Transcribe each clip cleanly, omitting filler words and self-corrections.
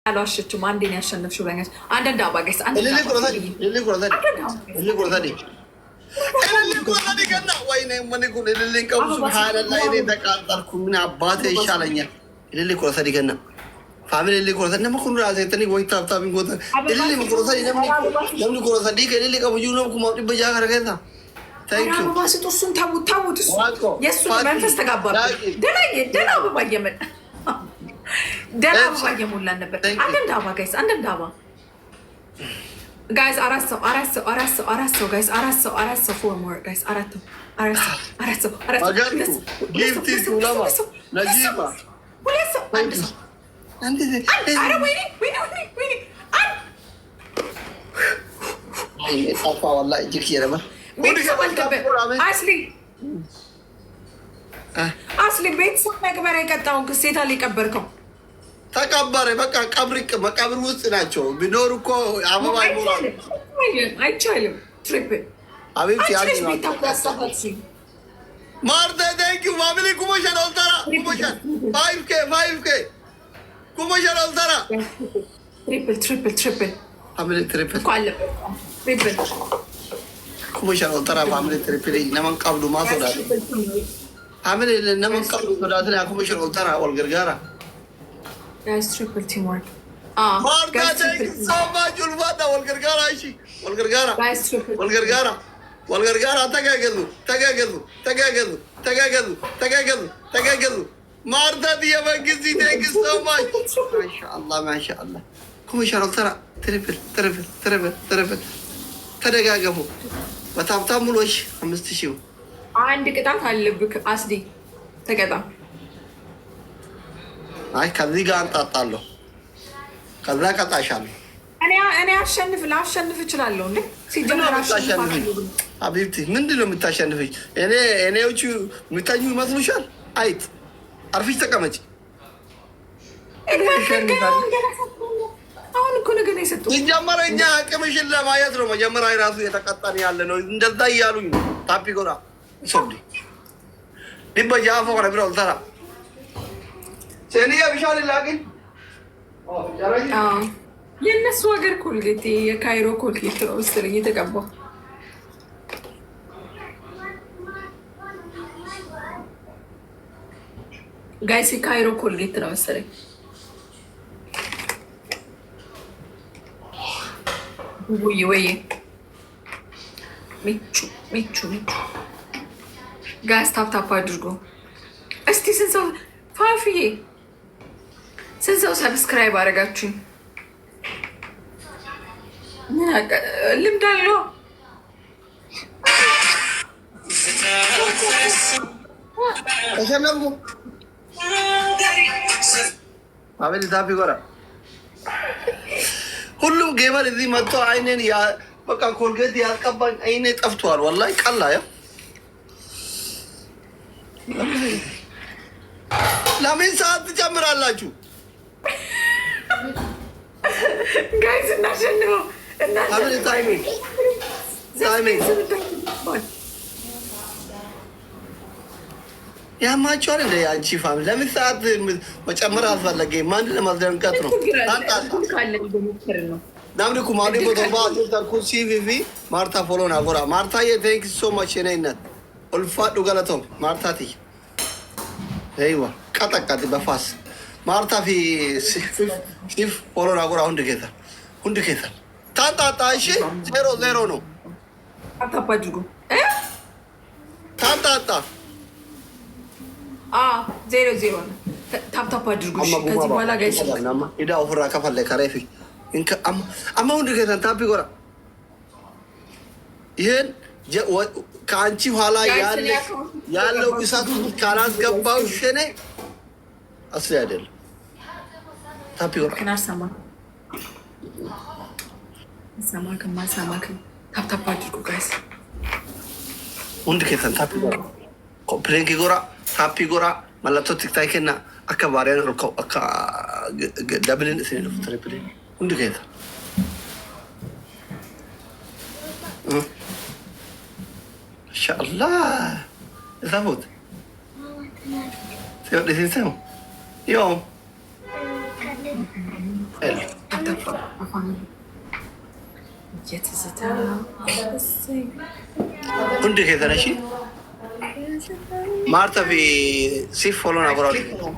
አልዋሸችም። አንዴን ያሸነፍሽው ብለኛል። አንዳንድ አባገስ አንድ መንፈስ ተጋባ ደና አበባ እየመጣ ደና አበባ እየሞላን ነበር። አንዳንድ አበባ ጋይስ አንዳንድ አበባ ጋይስ አራት ሰው ጋይስ አራት ሰው ፎር ሞር ጋይስ አራት ሰው አስሊ ቤተሰብ መቅበር የቀጣውን ክሴታ ሊቀበርከው ተቀበረ። በቃ መቃብር ውስጥ ናቸው። ቢኖር እኮ አበባ ይሞላል። አይቻልም። ትሪፕል ማርታ ቴንክ ዩ ፋሚሊ ኩሞሸን ኦልተራ ኩሞሸን 5K ኩሞሸን ኦልተራ ትሪፕል ፋሚሊ ትሪፕል ኩሞሸን ኦልተራ ፋሚሊ ትሪፕል ነመን ቀብዱ ማሶዳት ፋሚሊ ነመን ቀብዱ ሶዳትን ኩሞሸን ኦልተራ ወልገርጋራ guys triple teamwork Marta thank you so much ulfata walgargara ishi walgargara guys triple walgargara tagagalu Marta diya bangizi thank you so much mashallah kuma sharaltara triple ተደጋገፉ በታብታም ሙሉሽ 5000 አንድ ቅጣት አለብክ አስዲ ተቀጣ አይ ከዚህ ጋር አንጣጣለሁ። ከዛ ቀጣሻለሁ። እኔ ላሸንፍ እችላለሁ እንዴ? ሲጀመር አሸንፍ አቢብቲ ምንድን ነው የምታሸንፈኝ? እኔዎቹ የሚታኙ ይመስሉሻል? አይት አርፊሽ ተቀመጪ። አሁን እኮ ነገር ነው የሰጡት። ሲጀመር እኛ አቅምሽን ለማየት ነው መጀመሪያ ራሱ የተቀጣን ያለ ነው። እንደዛ እያሉኝ ነው። ታፒ ጎራ ሶዲ ዲበጃ ፎራ ብሎ አልተራ ሴኒያ ቢሻል ላግን የእነሱ ሀገር ኮልጌት የካይሮ ኮልጌት ነው መሰለኝ የተቀባው። ጋይስ የካይሮ ኮልጌት ነው መሰለኝ። ወይ ሚቹ ጋይስ ታፕታፕ አድርጎ እስቲ ስንት ሰው ፋፊዬ ስንት ሰው ሰብስክራይብ አደረጋችሁኝ? ልምድ አለው። አቤል ታፒ ጎራ ሁሉም ጌመር እዚህ መጥቶ አይኔን በቃ ኮልጌት ያስቀባኝ አይኔ ጠፍቷል። ወላሂ ቀላ ያ ለምን ሰዓት ትጨምራላችሁ? ጋይስ እናሸንፈው ያማቸዋል እንደ አንቺ ፋሚሊ ለምን ሰዓት መጨመር አስፈለገ? ማን ለማስደንቀጥ ነው? ናምኒኩ ማኒ ቦቶባ ተርኩ ሲቪቪ ማርታ ፎሎና ጎራ ማርታ ቴንክ ሶ ማች ነይነት ኦልፋዱ ገለቶም ማርታቲ አይዋ ቀጠቀጥ በፋስ ማርታ ፊ ሲፍ ፎሎና ጎራ ሁንድ ጌታ ታጣጣ እሺ 0-0 ነው። አታፓጅጉ ታጣጣ 0-0 ነው። ታፕታፕ አድርጉ። ከዚህ በኋላ ጋይስ ኢዳ ኦፍራ ከፈለ ከሬፊ አማ ሁንድ ጌታ ታፒ ጎራ ይሄን ከአንቺ ኋላ ያለው እሳቱ ካላስገባው ሸኔ አስሊ አይደለም። ታፒ ጎራ ከናሰማ ሰማክ ታፕታፕ አድርጉ ጋይስ። ሁንድ ጌታ ታፒ ጎራ ኮፕሬንኪ ጎራ ታፒ ጎራ ማለቶ ቲክታክ እና አካባሪ ነው አካ ደብልን ሲል ትሪፕል ሁንድ ጌታ ማሻአላህ ዛቦት ሲወደ ሲሰሙ ዮ Hundi keessan ishii Maartaa fi siif follow na godhaa.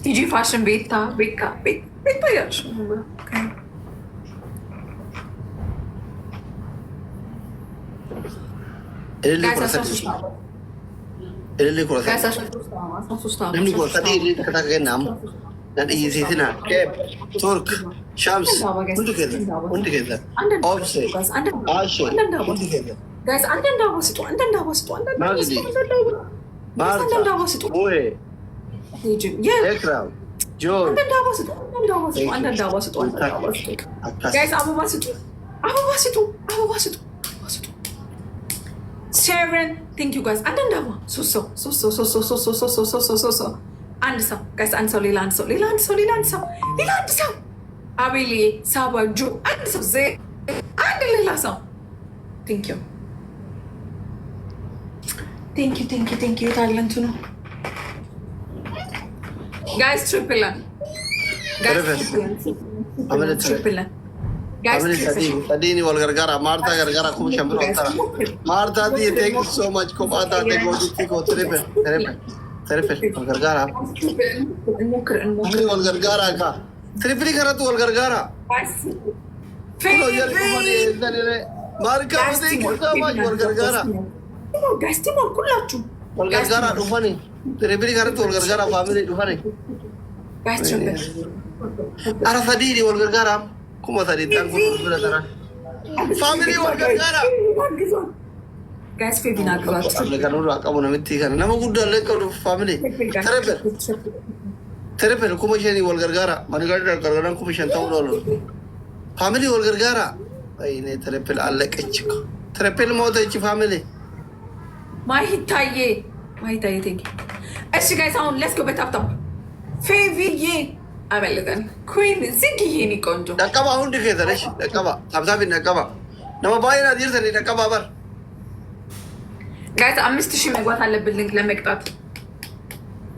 ቲጂ ፋሽን ቤታ ቤታ ያልሽ Illee namni sadii illee takka kennamu nan iyyiseetina Turk Shams hundi keessa Obse Ashe hundi keessa Maarta Bu'ee Ekram Joon Sharon, thank you guys. And then so. And so, guys, and so, Lilan so. Abili, Saba, Ju, and so, Zay, and Lila so. Thank you. Thailand to know. Guys, triple. Tadini wal gargara Marta gargara kuma shambro tara Marta di thank you so much ko bata te go di ko triple wal gargara wal gargara ka triple kara tu wal gargara ko yar ko mane danere marka thank you so much wal gargara guys timo kullachu wal gargara du fani triple kara tu wal gargara family du fani guys triple ara tadini wal gargara kuma tadi tangku dulu tara family warga negara guys febina gawat kan udah kamu namiti kan nama udah lek udah family terper kuma shani warga negara mana gargaran kuma shan tahu dulu family warga negara ini terper alek ecik terper mau tahu ecik family mahitaye thank you guys let's go bet up Fevi አበልጠን ኩዊን ዝግ ይሄን ቆንጆ ደቀባ ሁን ድከተረሽ ደቀባ ታብታብ ደቀባ ነው ባይና ዲርተሪ ደቀባ በር ጋይስ 5000 መግባት አለብን ሊንክ ለመቅጣት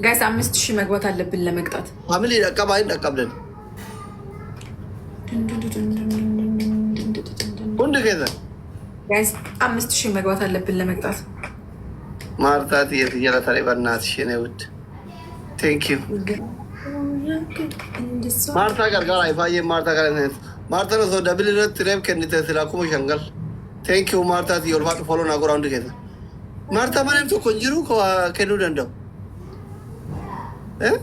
ጋይስ 5000 መግባት አለብን ለመቅጣት ፋሚሊ ደቀባ ይደቀብልን ሁን ድከተር ጋይስ 5000 መግባት አለብን ለመቅጣት ማርታት የትየራ ታሪክ በእናትሽ ነው ውድ ቴንክ ዩ Marta gargara ifaye Marta garane Marta no so double red trap kenite sila kuma shangal thank you Marta ti your follow na go round kesa Marta mane to konjiru ko kenu dando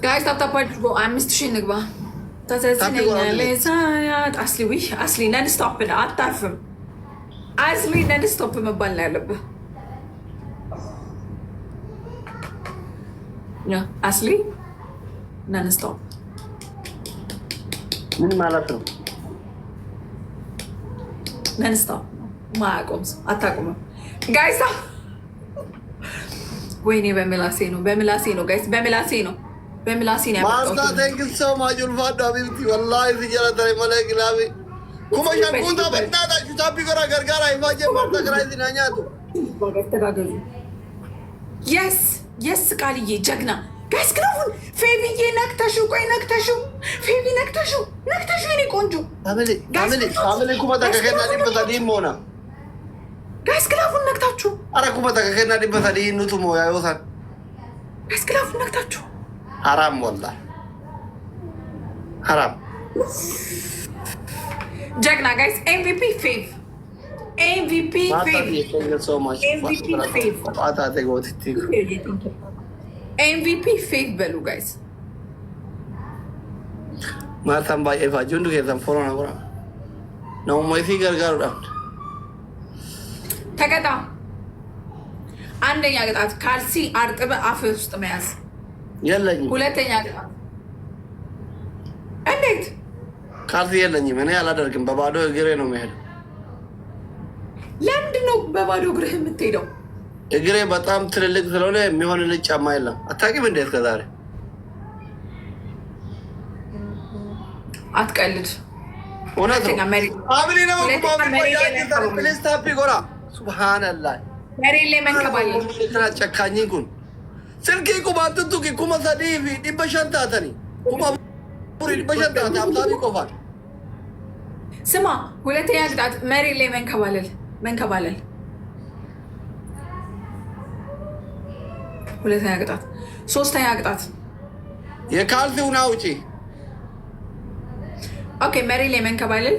guys tap go I missed she nigba tazazina lezayat asli nan stop it atarfim asli nan stop መባል ላይ አለብህ ያ asli nan stop ምን ማለት ነው ነን ስቶፕ ማቆምስ አታቆም ጋይስ ወይኔ በምላሴ ነው ጋይስ በምላሴ ነው ማርታ thank you so much ulfado habibti wallahi sijara tare malak labi kuma yankunta bannada jutabi gora gargara ifaje marta garai dinanyatu ተጋገዙ yes ቃልዬ ጀግና ጋይስ ክራፉን ፌቪዬ ነክተሽው ፌቪ ነክተሽው የኔ ቆንጆ family kuma takakena dibata dimona ጋይስ ክራፉን ነክታችሁ ara kuma takakena dibata di nutu mo yayosan ጋይስ ክራፉን ነክታችሁ haram wallah haram ጀግና ጋይስ MVP ፌቭ thank you so much MVP ፌቭ ata te gotiti MVP ፌቭ በሉ ጋይስ Marta baay'ee faajuun dukeessan follow na godha namummaa isii gargaaruudhaan ተቀጣ አንደኛ ቅጣት ካልሲ አርጥበ አፍ ውስጥ መያዝ የለኝም ሁለተኛ ቅጣት እንዴት ካልሲ የለኝም እኔ አላደርግም በባዶ እግሬ ነው የምሄደው ለምንድን ነው በባዶ እግርህ የምትሄደው እግሬ በጣም ትልልቅ ስለሆነ የሚሆንልኝ ጫማ የለም አታውቂም እንዴ እስከ ዛሬ አትቀልድ እውነት ነው አብሪ ነው ፕሊዝ ታፒ ጎራ ሱብሃንአላህ መሬት ላይ መንከባለል ጨካኝ ጉን ስልኬ ቁማ ትቱቂ ኩማ ሰዲፊ ዲበሸንታተኒ ኩማ ቡሪ ዲበሸንታተ አምሳቢ ቆፋል ስማ ሁለተኛ ቅጣት መሬት ላይ መንከባለል ሁለተኛ ቅጣት ሶስተኛ ቅጣት የካልሲውን አውጪ ኦኬ መሬት ላይ መንከባለል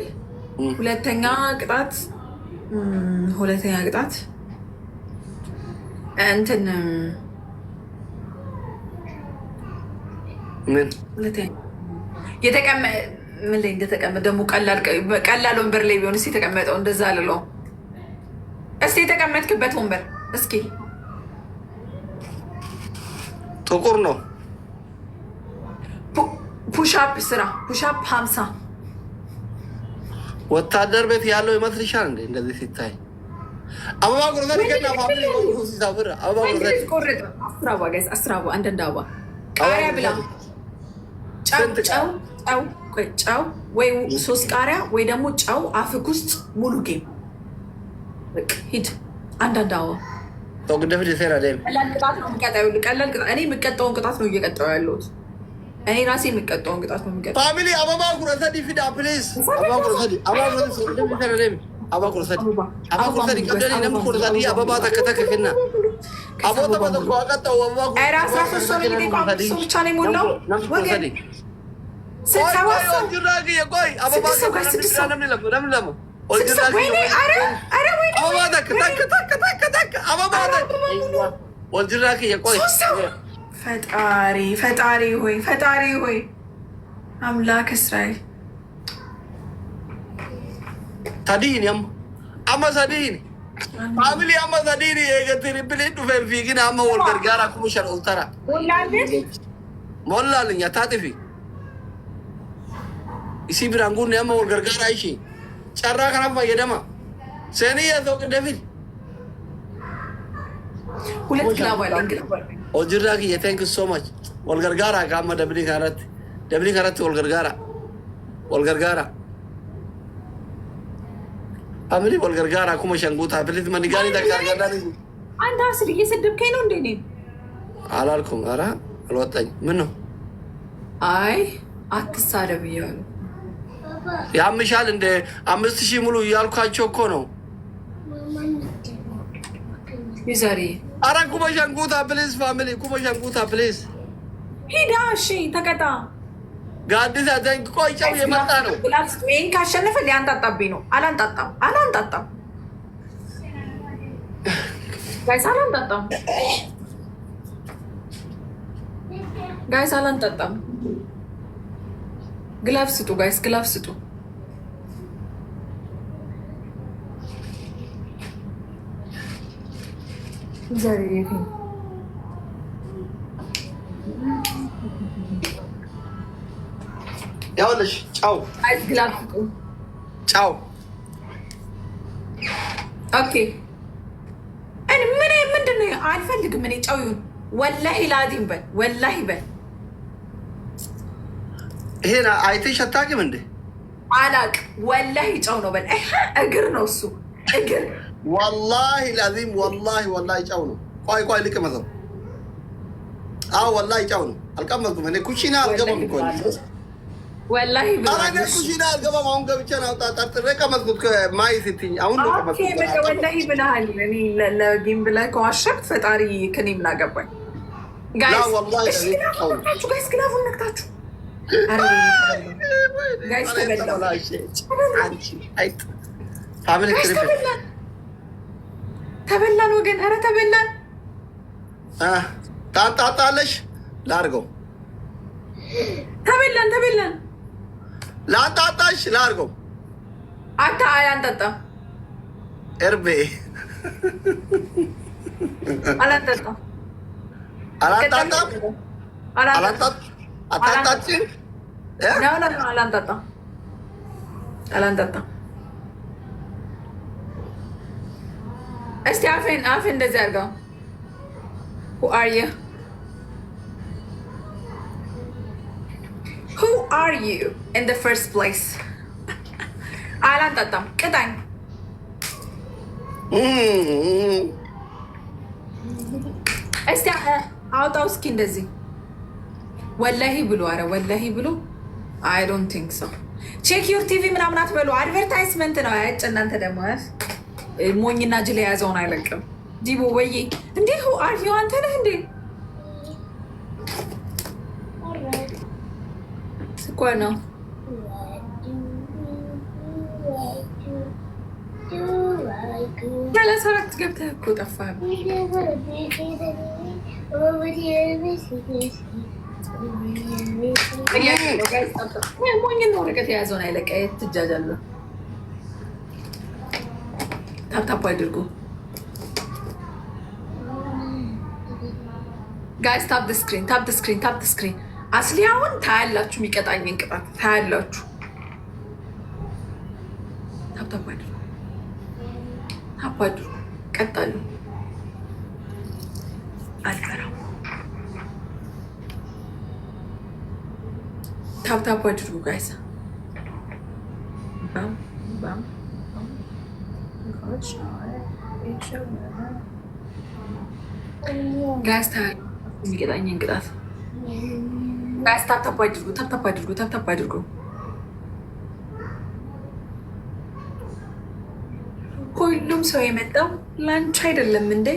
ሁለተኛ ቅጣት እንትን ምን ምን ላይ እንደተቀመጠ ደግሞ ቀላል ወንበር ላይ ቢሆን እስኪ የተቀመጠው እንደዛ አልለው። እስኪ የተቀመጥክበት ወንበር እስኪ ጥቁር ነው። ፑሻፕ ስራ። ፑሻፕ 50 ወታደር ቤት ያለው ይመስልሻል እንዴ? እንደዚህ ሲታይ አበባ ቁርጠት ገና ፋሚሊ ሲሳፍር አበባ ቁርጠት አስራባ አንዳንድ አበባ ቃሪያ ብላ ጨው ወይ 3 ቃሪያ ወይ ደግሞ ጨው አፍክ ውስጥ ሙሉ ጌም ሂድ። አንዳንድ አበባ ግደፍ ሴራ ቀላል ቅጣት ነው የሚቀጣው። እኔ የምቀጣውን ቅጣት ነው እየቀጣው ያለሁት። እኔ ራሴ የምቀጣውን ቅጣት ነው የሚቀጣው። ፋሚሊ አበባ ቁርጠት ፊዳ ፕሊዝ አበባ ቁርጠት አበባ ቁርጠት ቀደኒ ነም ቁርጠት አበባ ተከተከከና አቦታ በተቆ አቀጣው አበባ ራሳ ሶሶ ብቻ ነው የሞላው ወገን ፈጣሪ ሆይ አምላክ እስራኤል ታዲን አማ ሳዲን ፋሚሊ አማ ሳዲን የገትሪ ብሌድ ዱፈን ፊግን አማ ወልገርጋራ ኩሙሸር ኡልተራ ሞላልኛ ታጥፊ isi biraan kun amma wal gargaaraa ishee carraa kanaaf fayyadama seenii yaa ta'u qindeefil hojirraa kiyya thank you so much wal gargaaraa qaama dablii kanarratti wal gargaaraa famili wal gargaaraa kuma shan guutaa filit manigaanii takka argadaan አንተ አስር እየሰደብከኝ ነው እንዴ? እኔን አላልኩም። ኧረ አልወጣኝ። ምን ነው? አይ አትሳደብ እያሉ ያምሻል እንደ 5000 ሙሉ እያልኳቸው እኮ ነው። ይዛሪ አረ ኩመሻንጉታ ፕሊዝ ፋሚሊ ኩመሻንጉታ ፕሊዝ ሂዳ። እሺ ተቀጣ። ጋዲስ አዘኝ ቆይጨው የመጣ ነው። ይሄን ካሸነፈ ሊያንጣጣብኝ ነው። አላንጣጣም ጋይስ አላንጣጣም። ግላፍ ስጡ ጋይስ፣ ግላፍ ስጡ። ያውልሽ ጫው ጋይስ፣ ግላፍ ስጡ። ጫው ኦኬ። እኔ ምንድን ነው አልፈልግም። እኔ ጫው ይሁን ወላሂ ላዚም በል ወላሂ በል። ይሄን አይተሽ አታውቂም እንዴ? አላውቅም ወላሂ ጫው ነው በል። እግር ነው እሱ እግር። ወላሂ ላዚም ወላሂ ጫው ነው። ቆይ ልቅመሰው። አዎ ወላሂ ጫው ነው። አልቀመጥኩም እኔ ኩሽና አልገባም እኮ ወላሂ አረ ኩሽና አልገባም። አሁን ገብቼ ነው ጠርጥሬ ቀመጥኩት። ማይ ስትይኝ አሁን ነው ቀመጥኩት። ወላሂ ብለሃል። እኔ ለጌም ብለህ ከዋሸት ፈጣሪ ከኔ ምን አገባኝ። ጋይስ ግላፉን ነክታችሁ ተበላን ወገን፣ ኧረ ተበላን። ታጣጣለሽ ላርገው። ተበላን ላጣጣሽ ላርገው። አላንጠጣም። እርቤ አላንጠጣም። አታጣጭን? አላንጠጣም። እስቲ አፌን እንደዚህ አድርገው። Who are you? Who are you in the first place? አላንጠጣም። ቅጣኝ። እስቲ አውጣው እስኪ እንደዚህ ወላሂ ብሎ አረ ወላሂ ብሎ አይ ዶንት ቲንክ ሶ ቼክ ዩር ቲቪ ምናምን አትበሉ። አድቨርታይዝመንት ነው ያጭ። እናንተ ደግሞ ሞኝና ጅል የያዘውን አይለቅም። ዲቦ ወዬ እንዲሁ አርዩ አንተ ነህ እንዴ? ስኳር ነው ያለ ሰራት ገብተህ እኮ ጠፋህ። ሞኝና ወረቀት የያዘውን አይለቀ ትጃጃለ። ታፕታፕ አድርጉ ጋይስ። ታፕ ደ ስክሪን ታፕ ደ ስክሪን ታፕ ደ ስክሪን። አስሊ አሁን ታያላችሁ የሚቀጣኝን ቅጣት ታያላችሁ። ታፕታፕ አድርጉ ታፕ አድርጉ። ቀጣሉ አልፈራም። ታፕታፕ አድርጉ ጋይስ። ባም ባም ጋይስ ታያላችሁ የሚቀጣኝን ቅጣት ጋይስ። ታፕታፕ አድርጉ ታፕታፕ አድርጉ ታፕታፕ አድርጉ። ሁሉም ሰው የመጣው ላንቺ አይደለም እንዴ?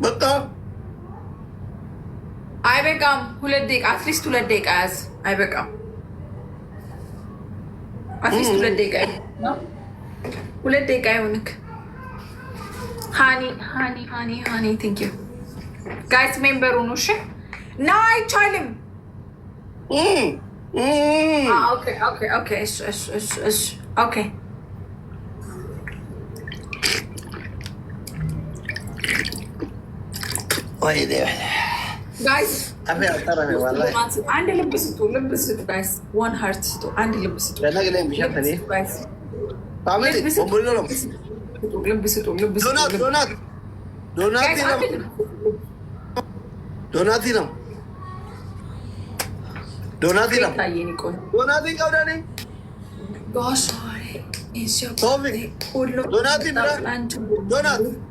በቃ አይበቃም። 2 ደቂቃ አትሊስት 2 ደቂቃ ያዝ። አይበቃም። አትሊስት 2 ደቂቃ 2 ደቂቃ ይሁንክ። ሃኒ ሃኒ ሃኒ ሃኒ ቴንክ ዩ ጋይስ። ሜምበሩ ነው እሺ። ና አይቻልም። ኦኬ ኦኬ ኦኬ እሺ እሺ እሺ እሺ ኦኬ ወይ ጋይስ አንድ ልብ ስጡ፣ ልብ ስጡ ጋይስ። 1 ሃርት ስጡ፣ አንድ ልብ ስጡ። ልብ ስጡ፣ ልብ ስጡ። ዶናቲለም ዶናቲለም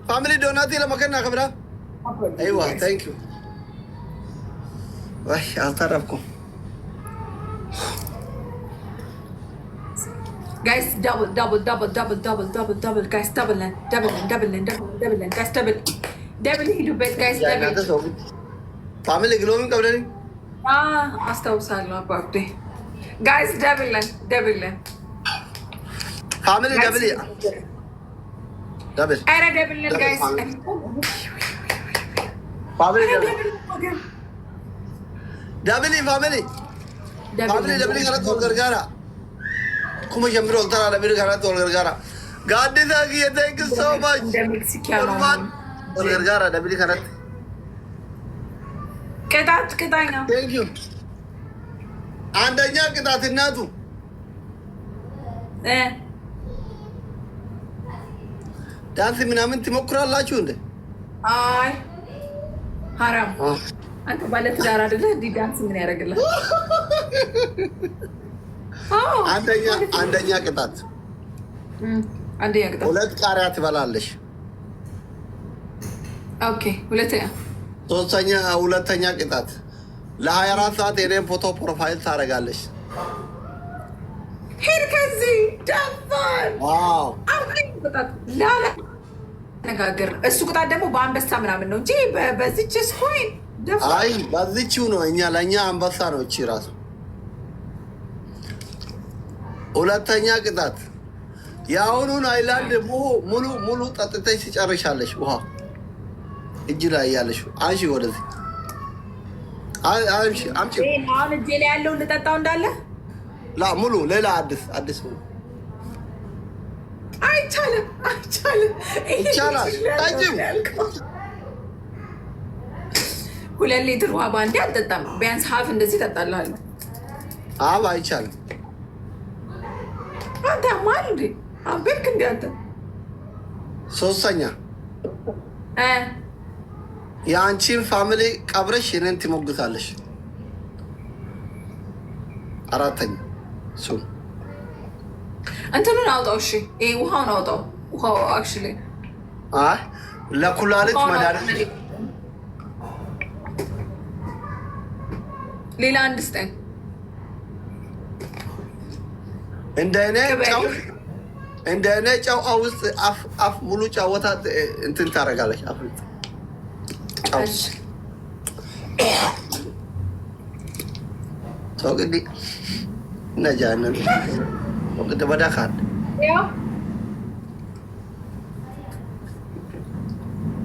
ፋሚሊ ዶናቲለም አከና ከብራ አይዋ ታንክ ዩ ወይ አልተረፍኩም ጋይስ። double double double double double double double ጋይስ። double double double double ጋይስ። double ሂዱበት ጋይስ። double ፋሚሊ ግሎሚን ቀብለኒ አስታውሳለሁ አባቴ ጋይስ። double double ፋሚሊ double double አረ double ጋይስ። ፋሚሊ double ፋሚሊ ፋሚሊ double ከራ ቶል ገርጋራ ኩመ ጀምሮ ወልተራ double ከራ ቶል ገርጋራ ጋዲዛ ጊየቴክ ሶ ማች ሜክሲካኖ ቶል ገርጋራ double ከራ ቅጣት ቅጣኝ ነው። ቴንክ ዩ። አንደኛ ቅጣት እናቱ ዳንስ ምናምን ትሞክራላችሁ እንዴ? አይ ሀራም። አንተ ባለትዳር አይደለህ? እንዲህ ዳንስ ምን ያደርግልህ? አንደኛ ቅጣት አንደኛ ቅጣት 2 ቃሪያ ትበላለሽ። ኦኬ ሁለተኛ ሁለተኛ ቅጣት ለ24 ሰዓት የኔን ፎቶ ፕሮፋይል ታደርጋለች። ሄድ ከዚህ ደፋር ነጋገር። እሱ ቅጣት ደግሞ በአንበሳ ምናምን ነው እንጂ በዚች ስኮይን አይ በዚችው ነው። ለእኛ አንበሳ ነው እቺ ራሱ። ሁለተኛ ቅጣት የአሁኑን አይላንድ ሙሉ ጠጥተሽ ትጨርሻለሽ። ውሃ እጅ ላይ ያለሽ አንሺ፣ ወደዚህ አንሺ። አምጪ። አሁን እጄ ላይ ያለውን ልጠጣው እንዳለ ሙሉ ሌላ አዲስ ሙሉ። አይቻልም፣ አይቻልም። ይቻላል። ጠጪው። 2 ሊትር ውሃ በአንዴ አልጠጣም። ቢያንስ ሀፍ እንደዚህ እጠጣልሃለሁ። አይቻልም። አንተ ማል እንዴ አበልክ እንዴ አንተ። ሶስተኛ የአንቺን ፋሚሊ ቀብረሽ የኔን ትሞግታለሽ። አራተኛ እሱ እንትኑን አውጣው። እሺ ይሄ ውሃውን አውጣው። ውሃው አክቹሊ አይ ለኩላሊት መድኃኒት ሌላ አንድ ስጠኝ። እንደ እኔ ጨው ውስጥ አፍ ሙሉ ጫወታ እንትን ታደርጋለች። አፍ ሰው ግዲ ነጃነን ወቅት በዳካል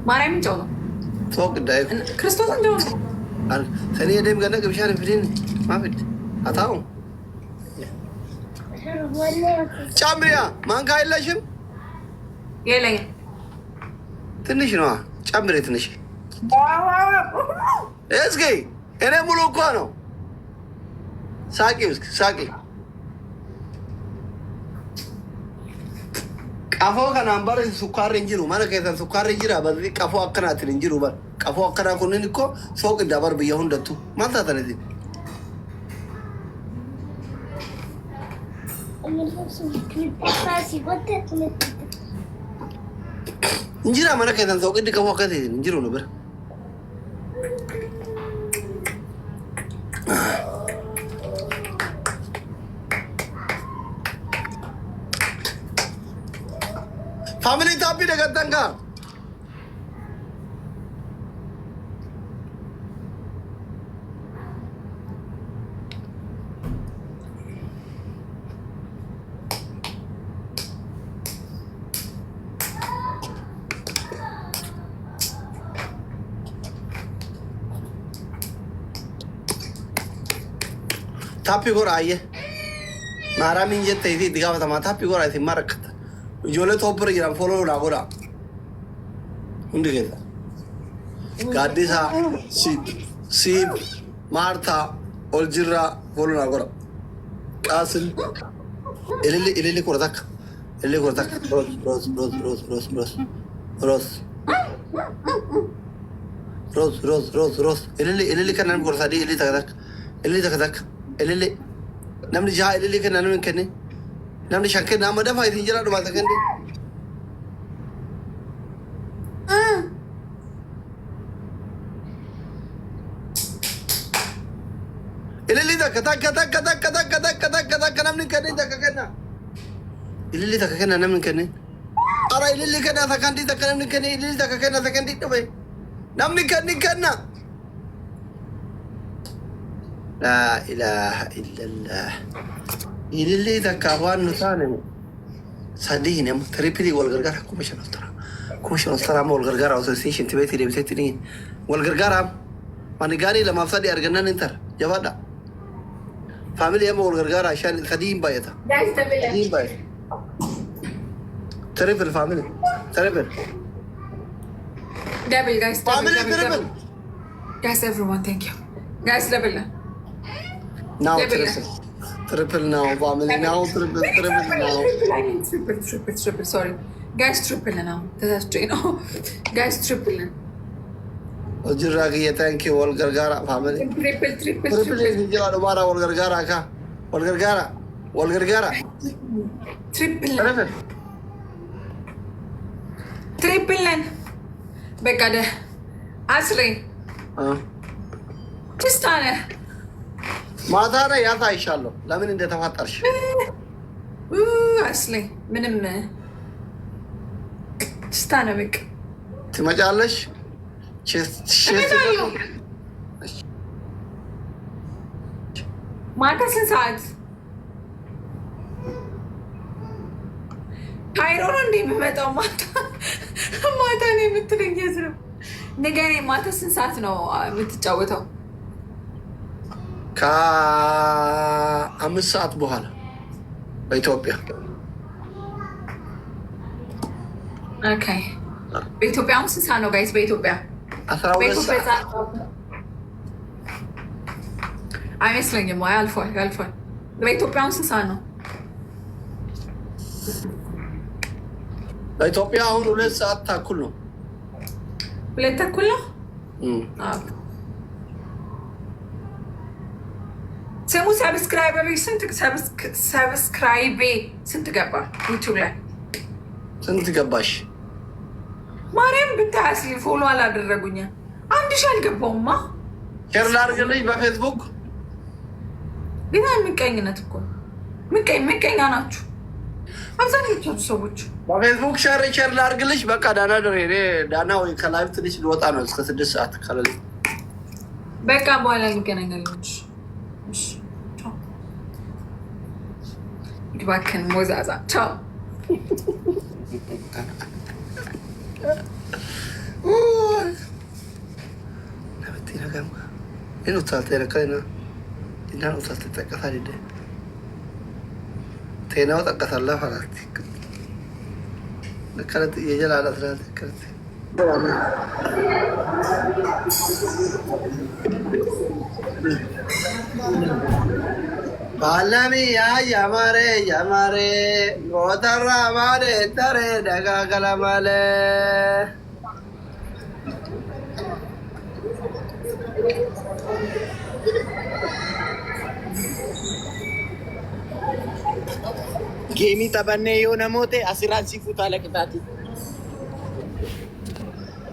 ማርያም ጨው ነው። ሰው ግዳይ ክርስቶስ እንደው ነው ሰኔ ደም ገና ግብሻን ፍዲን ማፍድ አታው ጨምሪያ ማንካ የለሽም? የለኝም። ትንሽ ነዋ። ጨምሬ ትንሽ እስኪ እኔ ሙሉ እኮ ነው። ሳቂ እስኪ ሳቂ። ቀፎ ከናምበር ሱካር እንጅሩ ማለ ከሰን ሱካር እንጅራ በዚህ ቀፎ አከናትን እንጅሩ በር ቀፎ አከና ኩንን እኮ ሶቅ ዳበር ብየሁ እንደቱ ማልታ ተነዚ እንጅራ ማለ ከሰን ሶቅ ዲ ቀፎ አከተ እንጅሩ ነበር ፋሚሊ ታፒ ደገጠንጋ ታፒ ጎራ አየ ማራሚን ጀተ ይዚ ድጋባ ተማ ታፒ ጎራ ይዚ ማረከተ Ijoollee tooppiirra jiran follow godha. Hundi keessa. Gaaddisaa, Siib, Maartaa, Oljirraa follow godha. Qaasim, ililli kudha takka. Ililli kudha takka. Roos. Ililli kan namni kudha sadii ililli takka. Ililli takka. Ililli. Namni jaha ililli kan namni kenne. namni shakkee nama dafa isin jira dhumaa sakandi ililli takka namni kennin takka kenna ililli takka kenna namni kennin ara ililli kenna sakandi takka namni kenni ililli takka kenna sakandi dhume namni kenna la ilaha illallah ililli takka waan nusaane sadii nam tripli wal gargar commission tara wal gargar association tibeti debiti ni wal gargar man gari lama fadi arganan inter jawada family am wal gargar ashan sadii bayata sadii bay triple family triple double guys family triple guys everyone thank you guys double now triple now, family now, triple now. Triple, sorry. Guys, triple now. That's true, no. Guys, triple. Ojiragi, thank you, all Gargara family. Triple is Jala Mara, all Gargara, all Gargara. Triple. Bekade. Asri. Tristana. ማታ ላይ ያታ አይሻለሁ ለምን እንደተፋጠርሽ አስሌ ምንም ስታነብቅ ትመጫለሽ ማታ ስንት ሰዓት ካይሮ ነው እንደ የምመጣው ማታ ነው የምትለኝ ነው ንገረኝ ማታ ስንት ሰዓት ነው የምትጫወተው ከ5 ሰዓት በኋላ በኢትዮጵያ ኦኬ በኢትዮጵያ አሁን ስንት ሰዓት ነው ጋይስ በኢትዮጵያ 12 ሰዓት አይመስለኝም ወይ አልፏል በኢትዮጵያ አሁን ስንት ሰዓት ነው በኢትዮጵያ አሁን 2 ሰዓት ተኩል ነው 2 ተኩል ነው ስሙ ሰብስክራይበሪ ሰብስክራይቤ ስንት ገባ? ዩቱብ ላይ ስንት ገባሽ? ማርያም ብታያስ ፎሎ አላደረጉኛ 1000 አልገባውማ። ሼር ላድርግልሽ በፌስቡክ። ግን ምቀኝነት እኮ ምቀኛ ናችሁ አብዛኞቻችሁ ሰዎች። በፌስቡክ ሼር ላድርግልሽ። በቃ ዳና ደሬ ዳና ወይ ከላይቭ ትንሽ ልወጣ ነው እስከ 6 ሰዓት ካለለ በቃ በኋላ እንገናኛለን። እሺ ይባክን ሞዛዛ ቻው። ቴናው ጠቀሳላ ፈራት ለከለት የጀላላ ስራት ከለት ባለሚ ያማሬ ጎተራ ማለ ተሬ ደጋገላ ማለ ጌሚ ጠበኔ የሆነ ሞቴ አሲራንሲ ፉታ ለቅጣቲ